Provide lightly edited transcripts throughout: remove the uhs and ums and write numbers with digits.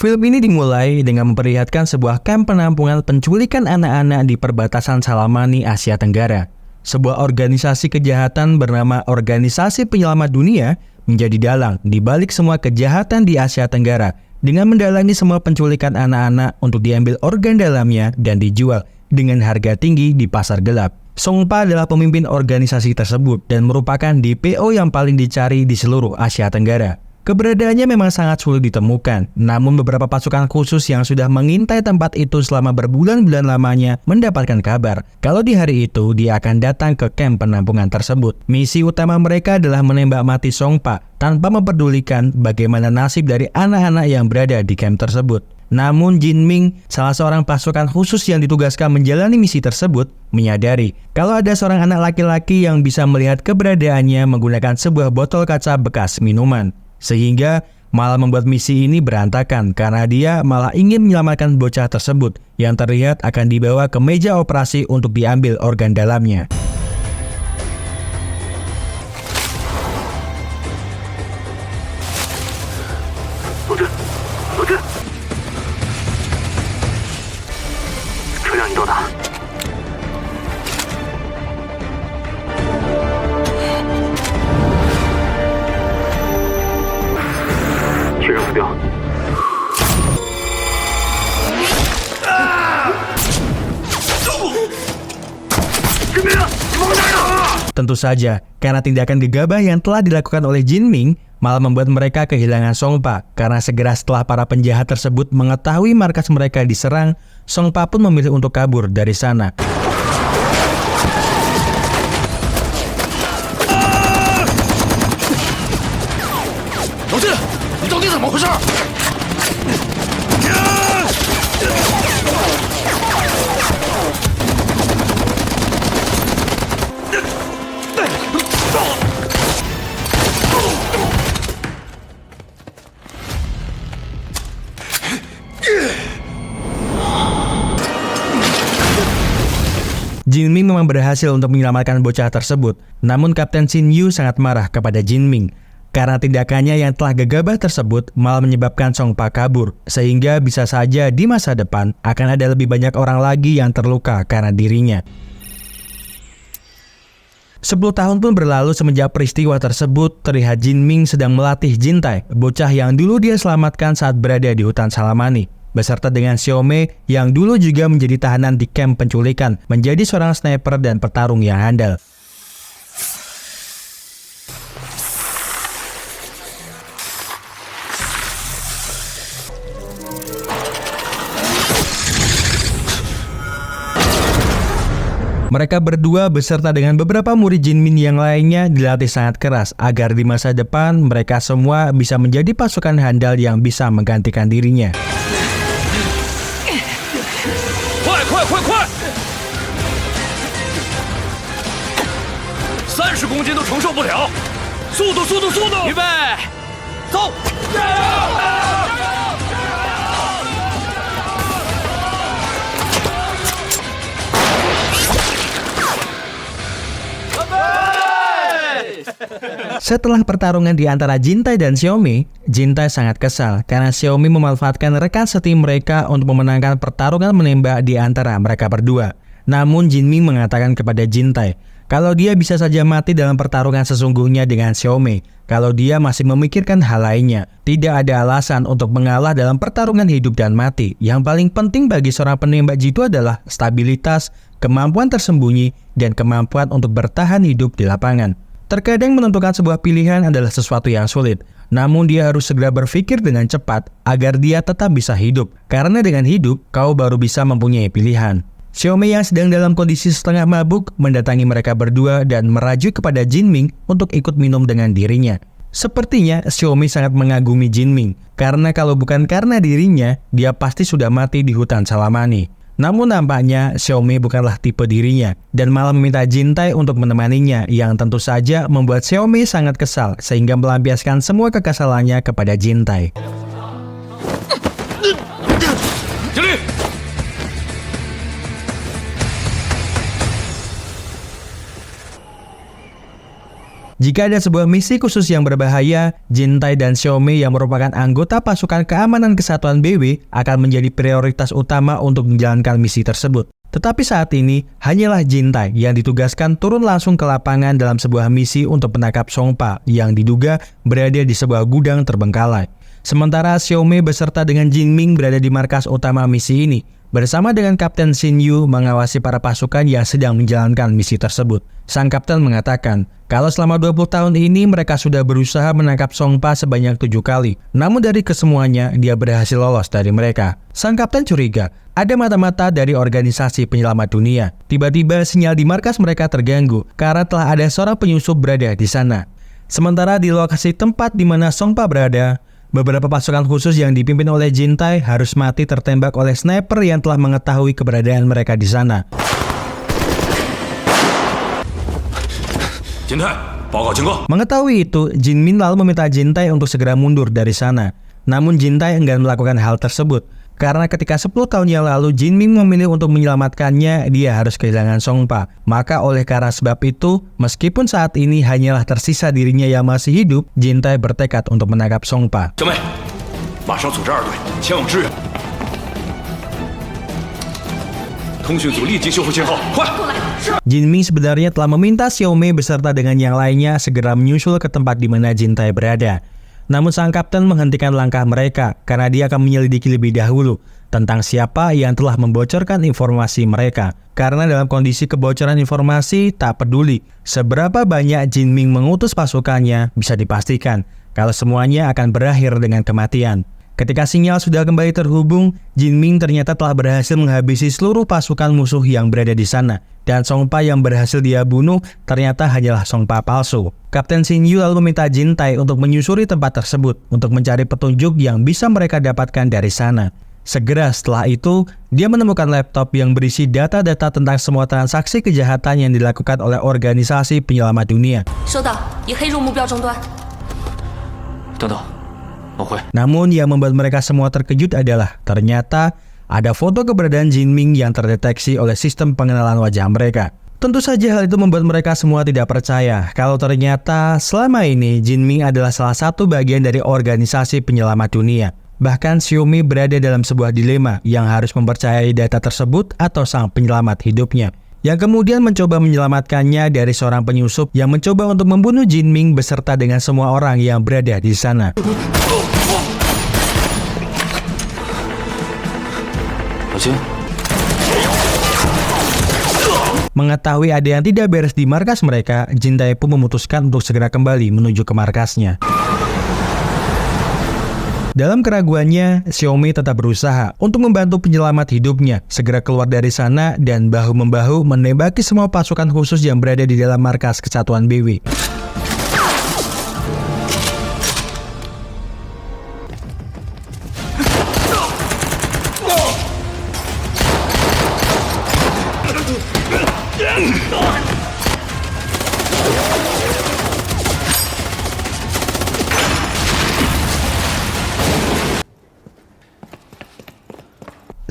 Film ini dimulai dengan memperlihatkan sebuah kamp penampungan penculikan anak-anak di perbatasan Salamani, Asia Tenggara. Sebuah organisasi kejahatan bernama Organisasi Penyelamat Dunia menjadi dalang di balik semua kejahatan di Asia Tenggara dengan mendalangi semua penculikan anak-anak untuk diambil organ dalamnya dan dijual dengan harga tinggi di pasar gelap. Songpa adalah pemimpin organisasi tersebut dan merupakan DPO yang paling dicari di seluruh Asia Tenggara. Keberadaannya memang sangat sulit ditemukan, namun beberapa pasukan khusus yang sudah mengintai tempat itu selama berbulan-bulan lamanya mendapatkan kabar kalau di hari itu dia akan datang ke kamp penampungan tersebut. Misi utama mereka adalah menembak mati Songpa tanpa memperdulikan bagaimana nasib dari anak-anak yang berada di kamp tersebut. Namun Jin Ming, salah seorang pasukan khusus yang ditugaskan menjalani misi tersebut, menyadari kalau ada seorang anak laki-laki yang bisa melihat keberadaannya menggunakan sebuah botol kaca bekas minuman. Sehingga malah membuat misi ini berantakan karena dia malah ingin menyelamatkan bocah tersebut yang terlihat akan dibawa ke meja operasi untuk diambil organ dalamnya. Tentu saja, karena tindakan gegabah yang telah dilakukan oleh Jin Ming malah membuat mereka kehilangan Songpa. Karena segera setelah para penjahat tersebut mengetahui markas mereka diserang, Songpa pun memilih untuk kabur dari sana. Jin Ming memang berhasil untuk menyelamatkan bocah tersebut, namun Kapten Shin Yu sangat marah kepada Jin Ming karena tindakannya yang telah gegabah tersebut malah menyebabkan Songpa kabur, sehingga bisa saja di masa depan akan ada lebih banyak orang lagi yang terluka karena dirinya. 10 tahun pun berlalu semenjak peristiwa tersebut. Terlihat Jin Ming sedang melatih Jintai, bocah yang dulu dia selamatkan saat berada di hutan Salamani, beserta dengan Xiaomei yang dulu juga menjadi tahanan di kamp penculikan, menjadi seorang sniper dan petarung yang handal. Mereka berdua beserta dengan beberapa murid Jin Ming yang lainnya dilatih sangat keras agar di masa depan mereka semua bisa menjadi pasukan handal yang bisa menggantikan dirinya. 30公斤都承受不了，速度，速度，速度！预备，走！加油！加油！ Setelah pertarungan di antara Jintai dan Xiaomei, Jintai sangat kesal karena Xiaomei memanfaatkan rekan setim mereka untuk memenangkan pertarungan menembak di antara mereka berdua. Namun Jin Ming mengatakan kepada Jintai kalau dia bisa saja mati dalam pertarungan sesungguhnya dengan Xiaomei, kalau dia masih memikirkan hal lainnya. Tidak ada alasan untuk mengalah dalam pertarungan hidup dan mati. Yang paling penting bagi seorang penembak jitu adalah stabilitas, kemampuan tersembunyi, dan kemampuan untuk bertahan hidup di lapangan. Terkadang menentukan sebuah pilihan adalah sesuatu yang sulit, namun dia harus segera berpikir dengan cepat agar dia tetap bisa hidup, karena dengan hidup, kau baru bisa mempunyai pilihan. Xiaomei yang sedang dalam kondisi setengah mabuk mendatangi mereka berdua dan merajuk kepada Jin Ming untuk ikut minum dengan dirinya. Sepertinya Xiaomei sangat mengagumi Jin Ming, karena kalau bukan karena dirinya, dia pasti sudah mati di hutan Salamani. Namun nampaknya Xiaomei bukanlah tipe dirinya dan malah meminta Jintai untuk menemaninya, yang tentu saja membuat Xiaomei sangat kesal sehingga melampiaskan semua kekesalannya kepada Jintai. Jika ada sebuah misi khusus yang berbahaya, Jintai dan Xiaomei yang merupakan anggota pasukan keamanan kesatuan BW akan menjadi prioritas utama untuk menjalankan misi tersebut. Tetapi saat ini, hanyalah Jintai yang ditugaskan turun langsung ke lapangan dalam sebuah misi untuk menangkap Songpa yang diduga berada di sebuah gudang terbengkalai. Sementara Xiaomei beserta dengan Jinming berada di markas utama misi ini, bersama dengan Kapten Xin Yu mengawasi para pasukan yang sedang menjalankan misi tersebut. Sang kapten mengatakan, kalau selama 20 tahun ini mereka sudah berusaha menangkap Songpa sebanyak 7 kali. Namun dari kesemuanya, dia berhasil lolos dari mereka. Sang kapten curiga, ada mata-mata dari organisasi penyelamat dunia. Tiba-tiba sinyal di markas mereka terganggu, karena telah ada seorang penyusup berada di sana. Sementara di lokasi tempat di mana Songpa berada, beberapa pasukan khusus yang dipimpin oleh Jintai harus mati tertembak oleh sniper yang telah mengetahui keberadaan mereka di sana. Jintai,报告情况. Mengetahui itu, Jinmin lalu meminta Jintai untuk segera mundur dari sana. Namun Jintai enggan melakukan hal tersebut, karena ketika 10 tahun yang lalu Jinmin memilih untuk menyelamatkannya, dia harus kehilangan Songpa. Maka oleh karena sebab itu, meskipun saat ini hanyalah tersisa dirinya yang masih hidup, Jintai bertekad untuk menangkap Songpa. 小妹，马上组织2队前往支援。通讯组立即修复信号，快！ Jinming sebenarnya telah meminta Xiaomei beserta dengan yang lainnya segera menyusul ke tempat di mana Jintai berada. Namun sang kapten menghentikan langkah mereka karena dia akan menyelidiki lebih dahulu tentang siapa yang telah membocorkan informasi mereka. Karena dalam kondisi kebocoran informasi, tak peduli seberapa banyak Jinming mengutus pasukannya, bisa dipastikan kalau semuanya akan berakhir dengan kematian. Ketika sinyal sudah kembali terhubung, Jinming ternyata telah berhasil menghabisi seluruh pasukan musuh yang berada di sana. Dan Songpa yang berhasil dia bunuh ternyata hanyalah Songpa palsu. Kapten Xin Yu lalu meminta Jintai untuk menyusuri tempat tersebut untuk mencari petunjuk yang bisa mereka dapatkan dari sana. Segera setelah itu, dia menemukan laptop yang berisi data-data tentang semua transaksi kejahatan yang dilakukan oleh organisasi penyelamat dunia. 收到，已黑入目标终端。等等，我会。 Namun yang membuat mereka semua terkejut adalah ternyata ada foto keberadaan Jinming yang terdeteksi oleh sistem pengenalan wajah mereka. Tentu saja hal itu membuat mereka semua tidak percaya kalau ternyata selama ini Jinming adalah salah satu bagian dari organisasi penyelamat dunia. Bahkan Xiaomei berada dalam sebuah dilema yang harus mempercayai data tersebut atau sang penyelamat hidupnya, yang kemudian mencoba menyelamatkannya dari seorang penyusup yang mencoba untuk membunuh Jinming beserta dengan semua orang yang berada di sana. 老金， Mengetahui ada yang tidak beres di markas mereka, Jintai pun memutuskan untuk segera kembali menuju ke markasnya. Dalam keraguannya, Xiaomei tetap berusaha untuk membantu penyelamat hidupnya segera keluar dari sana dan bahu-membahu menembaki semua pasukan khusus yang berada di dalam markas kesatuan BW.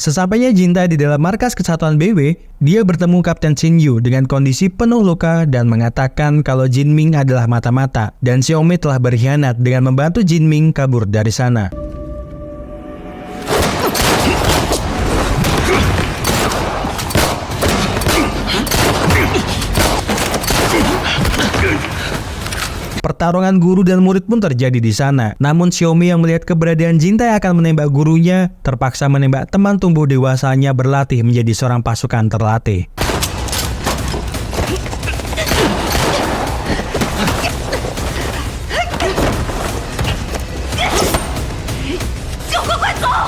Sesampainya Jintai di dalam markas kesatuan BW, dia bertemu Kapten Xin Yu dengan kondisi penuh luka dan mengatakan kalau Jinming adalah mata-mata dan Xiaomei telah berkhianat dengan membantu Jinming kabur dari sana. Pertarungan guru dan murid pun terjadi di sana. Namun Xiaomei yang melihat keberadaan Jintai akan menembak gurunya, terpaksa menembak teman tumbuh dewasanya berlatih menjadi seorang pasukan terlatih.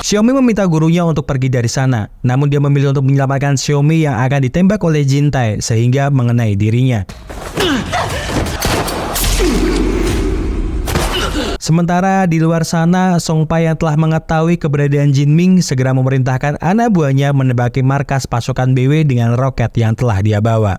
Xiaomei meminta gurunya untuk pergi dari sana, namun dia memilih untuk menyelamatkan Xiaomei yang akan ditembak oleh Jintai sehingga mengenai dirinya. Sementara di luar sana, Songpa yang telah mengetahui keberadaan Jinming segera memerintahkan anak buahnya menembaki markas pasukan BW dengan roket yang telah dia bawa.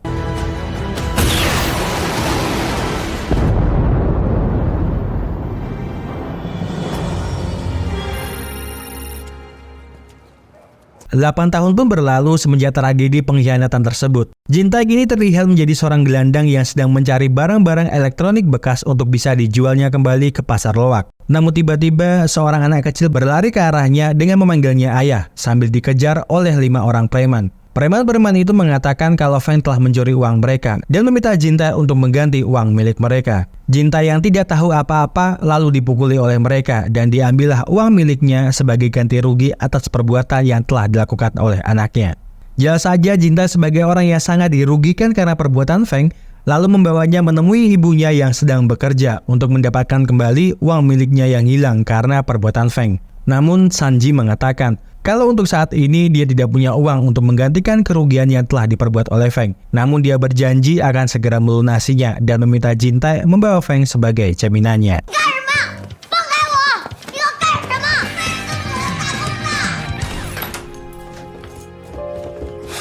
8 tahun pun berlalu semenjak tragedi pengkhianatan tersebut. Jintai kini terlihat menjadi seorang gelandang yang sedang mencari barang-barang elektronik bekas untuk bisa dijualnya kembali ke pasar loak. Namun tiba-tiba seorang anak kecil berlari ke arahnya dengan memanggilnya ayah sambil dikejar oleh 5 orang preman. Preman-preman itu mengatakan kalau Feng telah mencuri uang mereka dan meminta Jintai untuk mengganti uang milik mereka. Jintai yang tidak tahu apa-apa lalu dipukuli oleh mereka dan diambillah uang miliknya sebagai ganti rugi atas perbuatan yang telah dilakukan oleh anaknya. Jelas saja Jintai sebagai orang yang sangat dirugikan karena perbuatan Feng, lalu membawanya menemui ibunya yang sedang bekerja untuk mendapatkan kembali uang miliknya yang hilang karena perbuatan Feng. Namun Sanji mengatakan kalau untuk saat ini dia tidak punya uang untuk menggantikan kerugian yang telah diperbuat oleh Feng. Namun dia berjanji akan segera melunasinya dan meminta Jintai membawa Feng sebagai jaminannya.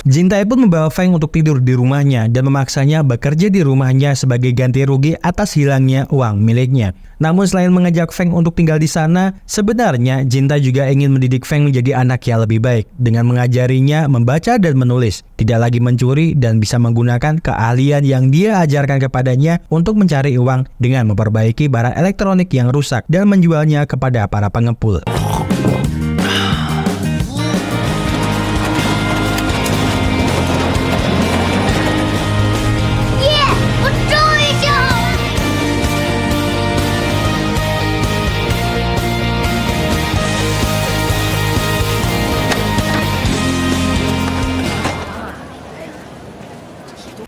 Jintai pun membawa Feng untuk tidur di rumahnya dan memaksanya bekerja di rumahnya sebagai ganti rugi atas hilangnya uang miliknya. Namun selain mengajak Feng untuk tinggal di sana, sebenarnya Jintai juga ingin mendidik Feng menjadi anak yang lebih baik dengan mengajarinya membaca dan menulis, tidak lagi mencuri dan bisa menggunakan keahlian yang dia ajarkan kepadanya untuk mencari uang dengan memperbaiki barang elektronik yang rusak dan menjualnya kepada para pengepul.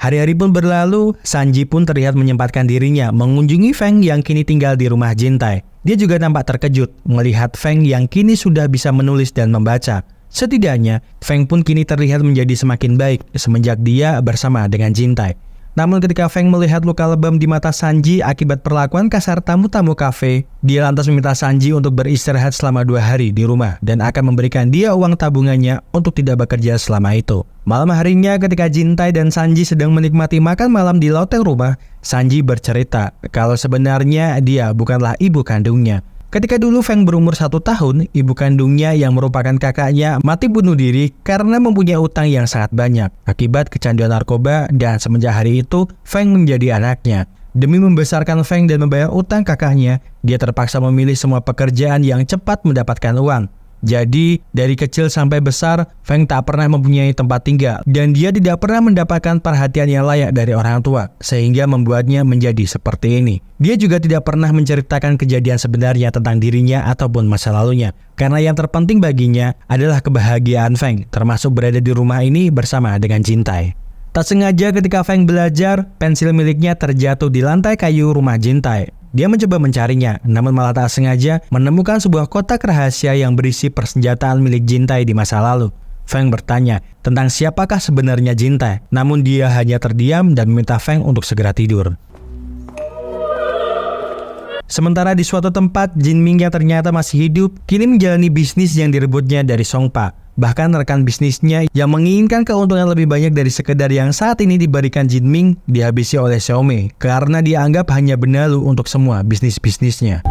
Hari-hari pun berlalu, Sanji pun terlihat menyempatkan dirinya mengunjungi Feng yang kini tinggal di rumah Jintai. Dia juga tampak terkejut melihat Feng yang kini sudah bisa menulis dan membaca. Setidaknya, Feng pun kini terlihat menjadi semakin baik semenjak dia bersama dengan Jintai. Namun ketika Feng melihat luka lebam di mata Sanji akibat perlakuan kasar tamu-tamu kafe, dia lantas meminta Sanji untuk beristirahat selama 2 hari di rumah dan akan memberikan dia uang tabungannya untuk tidak bekerja selama itu. Malam harinya ketika Jintai dan Sanji sedang menikmati makan malam di loteng rumah, Sanji bercerita kalau sebenarnya dia bukanlah ibu kandungnya. Ketika dulu Feng berumur 1 tahun, ibu kandungnya yang merupakan kakaknya mati bunuh diri karena mempunyai utang yang sangat banyak akibat kecanduan narkoba, dan semenjak hari itu Feng menjadi anaknya. Demi membesarkan Feng dan membayar utang kakaknya, dia terpaksa memilih semua pekerjaan yang cepat mendapatkan uang. Jadi, dari kecil sampai besar, Feng tak pernah mempunyai tempat tinggal dan dia tidak pernah mendapatkan perhatian yang layak dari orang tua, sehingga membuatnya menjadi seperti ini. Dia juga tidak pernah menceritakan kejadian sebenarnya tentang dirinya ataupun masa lalunya, karena yang terpenting baginya adalah kebahagiaan Feng, termasuk berada di rumah ini bersama dengan Jintai. Tak sengaja ketika Feng belajar, pensil miliknya terjatuh di lantai kayu rumah Jintai. Dia mencoba mencarinya, namun malah tak sengaja menemukan sebuah kotak rahasia yang berisi persenjataan milik Jintai di masa lalu. Feng bertanya tentang siapakah sebenarnya Jintai, namun dia hanya terdiam dan meminta Feng untuk segera tidur. Sementara di suatu tempat, Jin Ming yang ternyata masih hidup, kini menjalani bisnis yang direbutnya dari Songpa. Bahkan rekan bisnisnya yang menginginkan keuntungan lebih banyak dari sekedar yang saat ini diberikan Jin Ming dihabisi oleh Xiaomei karena dianggap hanya benalu untuk semua bisnis-bisnisnya.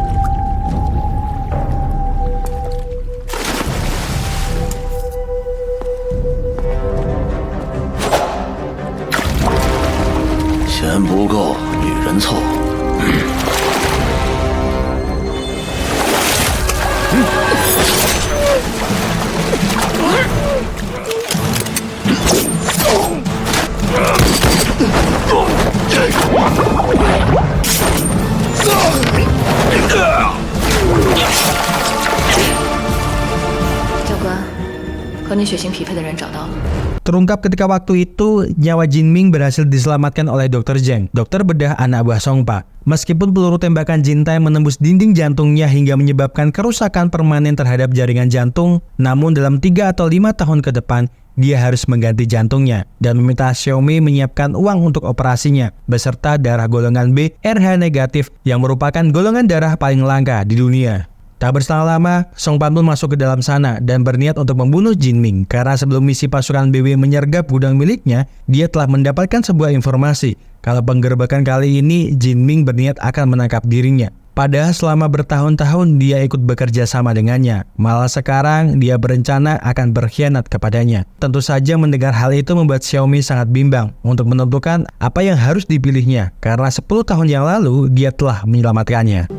Terungkap ketika waktu itu, nyawa Jin Ming berhasil diselamatkan oleh Dr. Zheng, dokter bedah anak buah Songpa. Meskipun peluru tembakan Jintai menembus dinding jantungnya hingga menyebabkan kerusakan permanen terhadap jaringan jantung, namun dalam 3 atau 5 tahun ke depan, dia harus mengganti jantungnya dan meminta Xiaomei menyiapkan uang untuk operasinya, beserta darah golongan B RH negatif yang merupakan golongan darah paling langka di dunia. Tak berselang lama, Songpan pun masuk ke dalam sana dan berniat untuk membunuh Jin Ming karena sebelum misi pasukan BW menyergap gudang miliknya, dia telah mendapatkan sebuah informasi kalau penggerbekan kali ini Jin Ming berniat akan menangkap dirinya. Padahal selama bertahun-tahun dia ikut bekerja sama dengannya. Malah sekarang dia berencana akan berkhianat kepadanya. Tentu saja mendengar hal itu membuat Xiaomi sangat bimbang untuk menentukan apa yang harus dipilihnya. Karena 10 tahun yang lalu dia telah menyelamatkannya.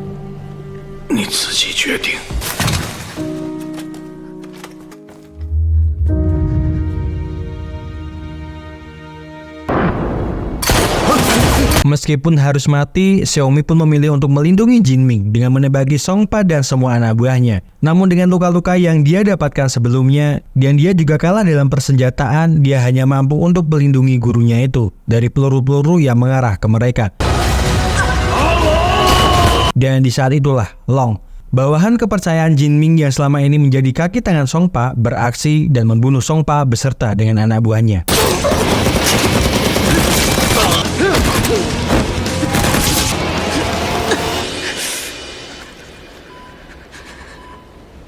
你自己决定。 Meskipun harus mati, Xiaomi pun memilih untuk melindungi Jinming dengan menebaki Songpa dan semua anak buahnya. Namun dengan luka-luka yang dia dapatkan sebelumnya, dan dia juga kalah dalam persenjataan, dia hanya mampu untuk melindungi gurunya itu dari peluru-peluru yang mengarah ke mereka. Dan di saat itulah, Long, bawahan kepercayaan Jinming yang selama ini menjadi kaki tangan Songpa, beraksi dan membunuh Songpa beserta dengan anak buahnya.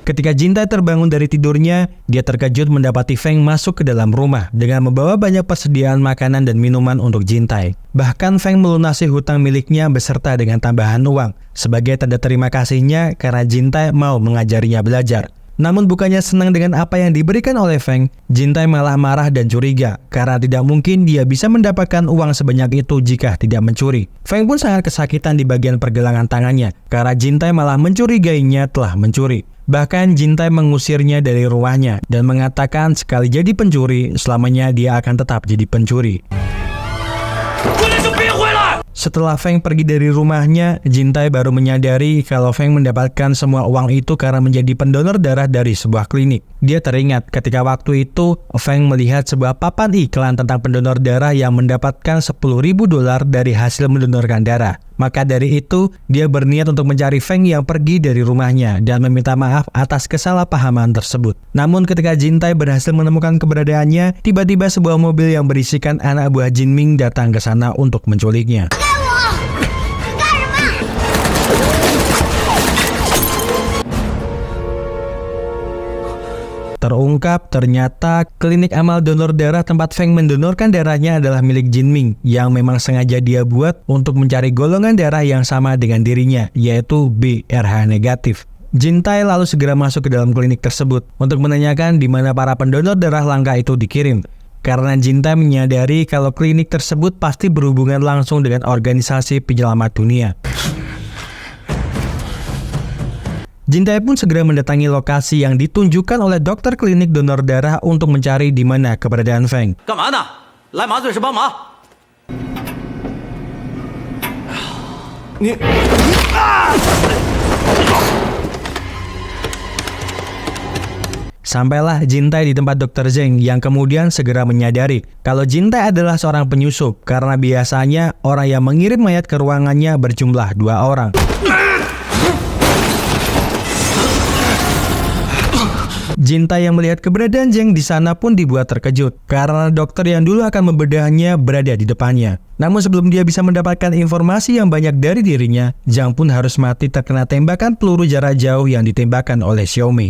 Ketika Jintai terbangun dari tidurnya, dia terkejut mendapati Feng masuk ke dalam rumah dengan membawa banyak persediaan makanan dan minuman untuk Jintai. Bahkan Feng melunasi hutang miliknya beserta dengan tambahan uang sebagai tanda terima kasihnya karena Jintai mau mengajarinya belajar. Namun bukannya senang dengan apa yang diberikan oleh Feng, Jintai malah marah dan curiga karena tidak mungkin dia bisa mendapatkan uang sebanyak itu jika tidak mencuri. Feng pun sangat kesakitan di bagian pergelangan tangannya karena Jintai malah mencurigainya telah mencuri. Bahkan Jintai mengusirnya dari rumahnya dan mengatakan sekali jadi pencuri, selamanya dia akan tetap jadi pencuri. Setelah Feng pergi dari rumahnya, Jintai baru menyadari kalau Feng mendapatkan semua uang itu karena menjadi pendonor darah dari sebuah klinik. Dia teringat ketika waktu itu Feng melihat sebuah papan iklan tentang pendonor darah yang mendapatkan $10.000 dari hasil mendonorkan darah. Maka dari itu, dia berniat untuk mencari Feng yang pergi dari rumahnya dan meminta maaf atas kesalahpahaman tersebut. Namun ketika Jintai berhasil menemukan keberadaannya, tiba-tiba sebuah mobil yang berisikan anak buah Jinming datang ke sana untuk menculiknya. Terungkap ternyata klinik amal donor darah tempat Feng mendonorkan darahnya adalah milik Jinming yang memang sengaja dia buat untuk mencari golongan darah yang sama dengan dirinya, yaitu B/Rh negatif. Jintai lalu segera masuk ke dalam klinik tersebut untuk menanyakan di mana para pendonor darah langka itu dikirim. Karena Jintai menyadari kalau klinik tersebut pasti berhubungan langsung dengan organisasi penyelamat dunia. Jintai pun segera mendatangi lokasi yang ditunjukkan oleh dokter klinik donor darah untuk mencari di mana keberadaan Feng. Sampailah Jintai di tempat Dr. Zheng yang kemudian segera menyadari kalau Jintai adalah seorang penyusup karena biasanya orang yang mengirim mayat ke ruangannya berjumlah 2 orang. Jintai yang melihat keberadaan Zheng di sana pun dibuat terkejut karena dokter yang dulu akan membedahnya berada di depannya. Namun sebelum dia bisa mendapatkan informasi yang banyak dari dirinya, Zheng pun harus mati terkena tembakan peluru jarak jauh yang ditembakkan oleh Xiaomi.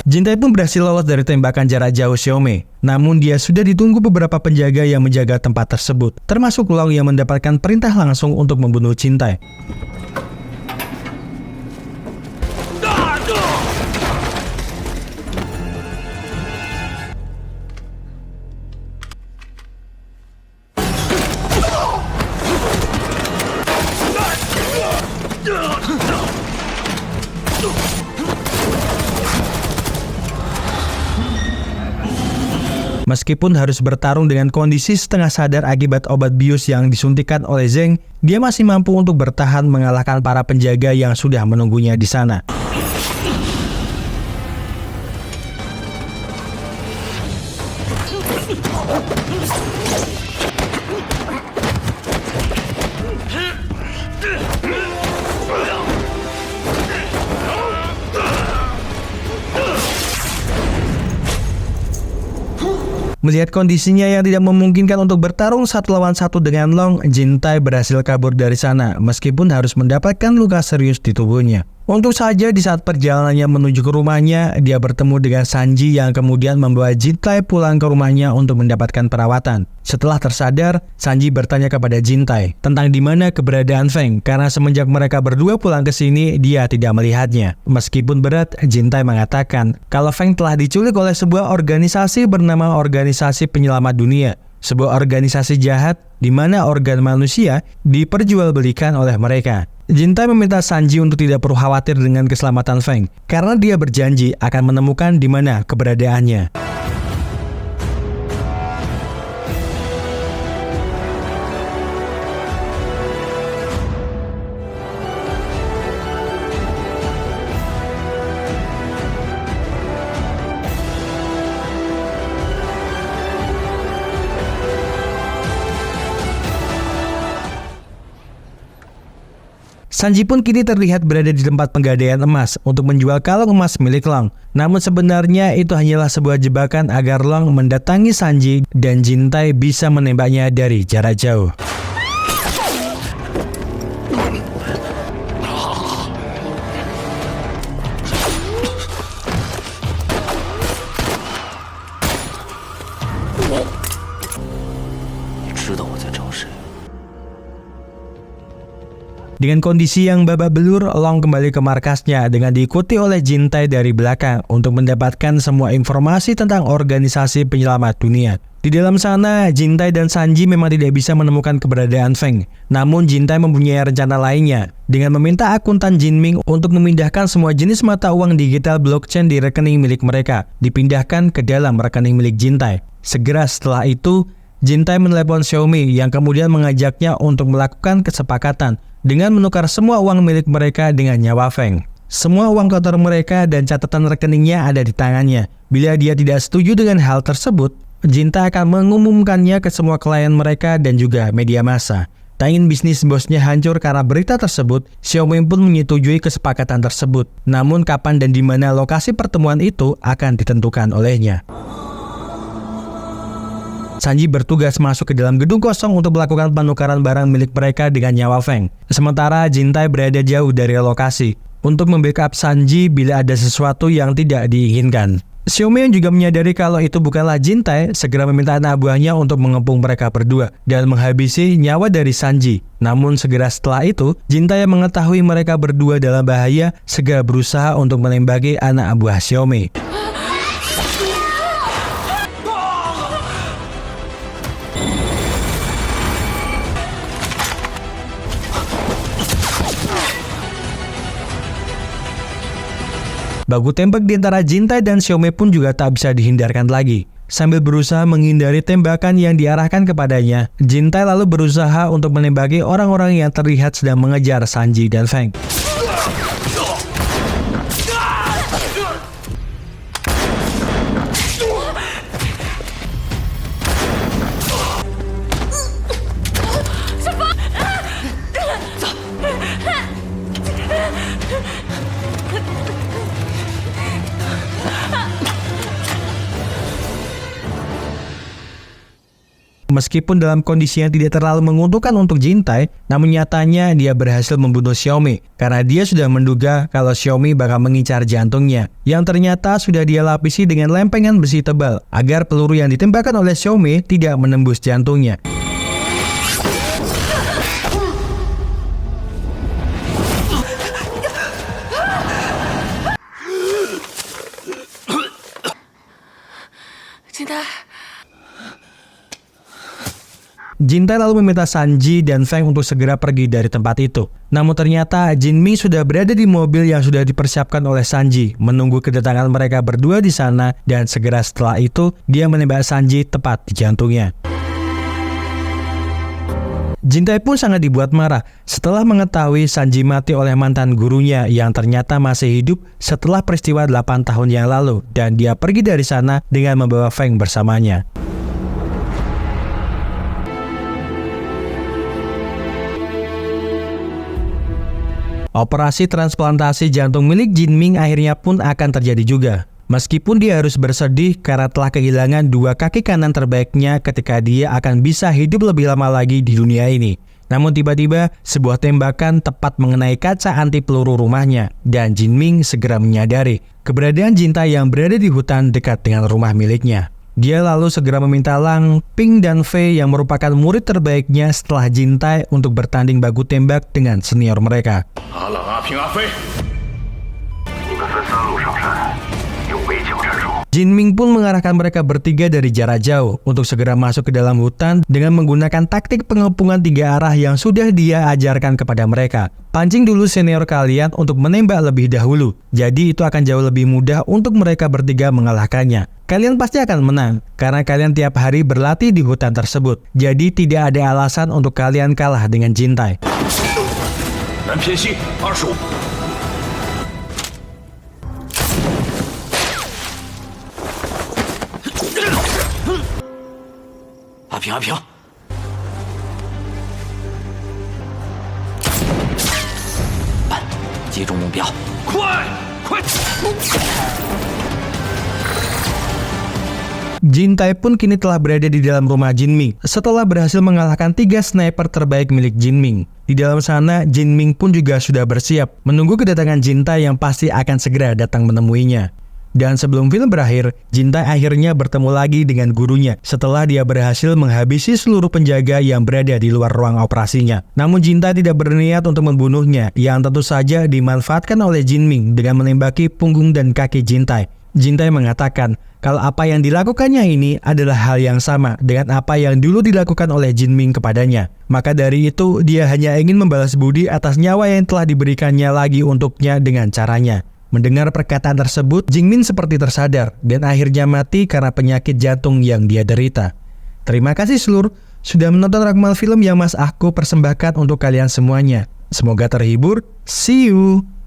Jintai pun berhasil lolos dari tembakan jarak jauh Xiaomi. Namun dia sudah ditunggu beberapa penjaga yang menjaga tempat tersebut, termasuk Long yang mendapatkan perintah langsung untuk membunuh Jintai. Meskipun harus bertarung dengan kondisi setengah sadar akibat obat bius yang disuntikan oleh Zheng, dia masih mampu untuk bertahan mengalahkan para penjaga yang sudah menunggunya di sana. Melihat kondisinya yang tidak memungkinkan untuk bertarung 1-lawan-1 dengan Long, Jintai berhasil kabur dari sana meskipun harus mendapatkan luka serius di tubuhnya. Untung saja di saat perjalanannya menuju ke rumahnya, dia bertemu dengan Sanji yang kemudian membawa Jintai pulang ke rumahnya untuk mendapatkan perawatan. Setelah tersadar, Sanji bertanya kepada Jintai tentang di mana keberadaan Feng karena semenjak mereka berdua pulang ke sini, dia tidak melihatnya. Meskipun berat, Jintai mengatakan kalau Feng telah diculik oleh sebuah organisasi bernama Organisasi Penyelamat Dunia. Sebuah organisasi jahat di mana organ manusia diperjualbelikan oleh mereka. Jintai meminta Sanji untuk tidak perlu khawatir dengan keselamatan Feng karena dia berjanji akan menemukan di mana keberadaannya. Sanji pun kini terlihat berada di tempat penggadaian emas untuk menjual kalung emas milik Long. Namun sebenarnya itu hanyalah sebuah jebakan agar Long mendatangi Sanji dan Jintai bisa menembaknya dari jarak jauh. Dengan kondisi yang babak belur, Long kembali ke markasnya dengan diikuti oleh Jintai dari belakang untuk mendapatkan semua informasi tentang organisasi penyelamat dunia. Di dalam sana, Jintai dan Sanji memang tidak bisa menemukan keberadaan Feng. Namun Jintai mempunyai rencana lainnya dengan meminta akuntan Jinming untuk memindahkan semua jenis mata uang digital blockchain di rekening milik mereka, dipindahkan ke dalam rekening milik Jintai. Segera setelah itu, Jintai menelepon Xiaomi yang kemudian mengajaknya untuk melakukan kesepakatan dengan menukar semua uang milik mereka dengan nyawa Feng. Semua uang kotor mereka dan catatan rekeningnya ada di tangannya. Bila dia tidak setuju dengan hal tersebut, Jintai akan mengumumkannya ke semua klien mereka dan juga media massa. Tak ingin bisnis bosnya hancur karena berita tersebut, Xiaomi pun menyetujui kesepakatan tersebut. Namun kapan dan di mana lokasi pertemuan itu akan ditentukan olehnya. Sanji bertugas masuk ke dalam gedung kosong untuk melakukan penukaran barang milik mereka dengan nyawa Feng. Sementara Jintai berada jauh dari lokasi untuk membackup Sanji bila ada sesuatu yang tidak diinginkan. Xiaomi yang juga menyadari kalau itu bukanlah Jintai, segera meminta anak buahnya untuk mengepung mereka berdua dan menghabisi nyawa dari Sanji. Namun segera setelah itu, Jintai yang mengetahui mereka berdua dalam bahaya segera berusaha untuk menembaki anak buah Xiaomi. Baku tembak di antara Jintai dan Xiaomi pun juga tak bisa dihindarkan lagi. Sambil berusaha menghindari tembakan yang diarahkan kepadanya, Jintai lalu berusaha untuk menembaki orang-orang yang terlihat sedang mengejar Sanji dan Feng. Meskipun dalam kondisi yang tidak terlalu menguntungkan untuk Jintai, namun nyatanya dia berhasil membunuh Xiaomi karena dia sudah menduga kalau Xiaomi bakal mengincar jantungnya, yang ternyata sudah dia lapisi dengan lempengan besi tebal agar peluru yang ditembakkan oleh Xiaomi tidak menembus jantungnya. Jintai lalu meminta Sanji dan Feng untuk segera pergi dari tempat itu. Namun ternyata Jinming sudah berada di mobil yang sudah dipersiapkan oleh Sanji, menunggu kedatangan mereka berdua di sana, dan segera setelah itu dia menembak Sanji tepat di jantungnya. Jintai pun sangat dibuat marah setelah mengetahui Sanji mati oleh mantan gurunya yang ternyata masih hidup setelah peristiwa 8 tahun yang lalu, dan dia pergi dari sana dengan membawa Feng bersamanya. Operasi transplantasi jantung milik Jinming akhirnya pun akan terjadi juga. Meskipun dia harus bersedih karena telah kehilangan dua kaki kanan terbaiknya ketika dia akan bisa hidup lebih lama lagi di dunia ini. Namun tiba-tiba sebuah tembakan tepat mengenai kaca anti peluru rumahnya dan Jin Ming segera menyadari keberadaan Jintai yang berada di hutan dekat dengan rumah miliknya. Dia lalu segera meminta Lang, Ping, dan Fei yang merupakan murid terbaiknya setelah Jintai untuk bertanding baku tembak dengan senior mereka. Jin Ming pun mengarahkan mereka bertiga dari jarak jauh untuk segera masuk ke dalam hutan dengan menggunakan taktik pengepungan 3 arah yang sudah dia ajarkan kepada mereka. Pancing dulu senior kalian untuk menembak lebih dahulu, jadi itu akan jauh lebih mudah untuk mereka bertiga mengalahkannya. Kalian pasti akan menang, karena kalian tiap hari berlatih di hutan tersebut, jadi tidak ada alasan untuk kalian kalah dengan Jintai. 南偏西25。阿平，阿平，慢，击中目标，快，快！ Jintai pun kini telah berada di dalam rumah Jin Ming setelah berhasil mengalahkan 3 sniper terbaik milik Jin Ming. Di dalam sana, Jin Ming pun juga sudah bersiap menunggu kedatangan Jintai yang pasti akan segera datang menemuinya. Dan sebelum film berakhir, Jintai akhirnya bertemu lagi dengan gurunya setelah dia berhasil menghabisi seluruh penjaga yang berada di luar ruang operasinya. Namun Jintai tidak berniat untuk membunuhnya, yang tentu saja dimanfaatkan oleh Jin Ming dengan menembaki punggung dan kaki Jintai. Jintai mengatakan kalau apa yang dilakukannya ini adalah hal yang sama dengan apa yang dulu dilakukan oleh Jin Ming kepadanya. Maka dari itu, dia hanya ingin membalas budi atas nyawa yang telah diberikannya lagi untuknya dengan caranya. Mendengar perkataan tersebut, Jin Ming seperti tersadar dan akhirnya mati karena penyakit jantung yang dia derita. Terima kasih seluruh sudah menonton rangkuman film yang Mas Aku persembahkan untuk kalian semuanya. Semoga terhibur. See you!